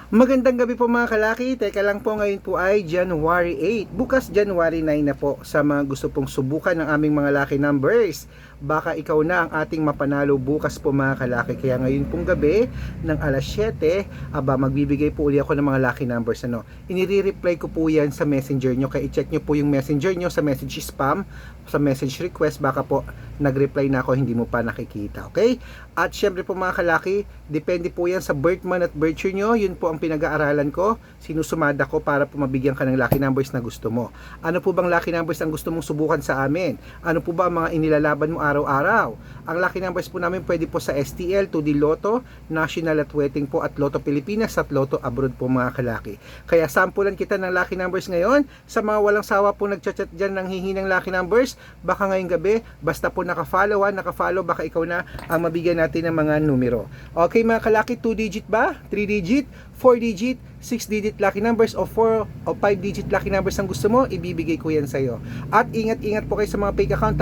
Magandang gabi po mga kalaki. Teka lang po, ngayon po ay January 8. Bukas January 9 na po. Sa mga gusto pong subukan ng aming mga lucky numbers, baka ikaw na ang ating mapanalo bukas po mga kalaki. Kaya ngayon pong gabi ng alas 7, magbibigay po uli ako ng mga lucky numbers. Inire-reply ko po yan sa messenger nyo. Kaya i-check nyo po yung messenger nyo sa message spam, sa message request. Baka po nag-reply na ako, hindi mo pa nakikita. Okay? At syempre po mga kalaki, depende po yan sa birth month at birth year nyo. Yun po ang pinag-aaralan ko, sinusumada ko para po mabigyan ka ng lucky numbers na gusto mo. Ano po bang lucky numbers ang gusto mong subukan sa amin? Ano po ba ang mga inilalaban mo araw-araw? Ang lucky numbers po namin pwede po sa STL, 2D Lotto, National at Wedding po at Lotto Pilipinas at Lotto Abroad po mga kalaki. Kaya sampulan kita ng lucky numbers ngayon. Sa mga walang sawa po nagchat-chat dyan ng hihinang lucky numbers, baka ngayong gabi, basta po nakafollow, baka ikaw na ang mabigyan natin ng mga numero. Okay mga kalaki, 2 digit ba? 3 digit? 4 digit, 6 digit lucky numbers o 4 o 5 digit lucky numbers ang gusto mo, ibibigay ko yan sa iyo. At ingat-ingat po kayo sa mga fake account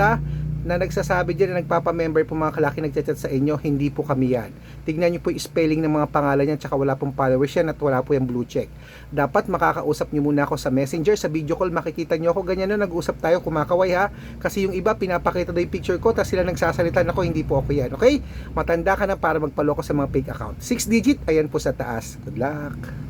na nagsasabi dyan na nagpapa-member po mga kalaki nagchat-chat sa inyo, hindi po kami yan. Tignan nyo po yung spelling ng mga pangalan yan, tsaka wala pong followers yan at wala po yung blue check. Dapat makakausap nyo muna ako sa messenger, sa video call, makikita nyo ako, ganyan na nag-usap tayo, kumakaway ha, kasi yung iba pinapakita daw yung picture ko, tapos sila nagsasalita ako, hindi po ako yan, okay? Matanda ka na para magpaloko sa mga fake account. 6 digit, ayan po sa taas. Good luck!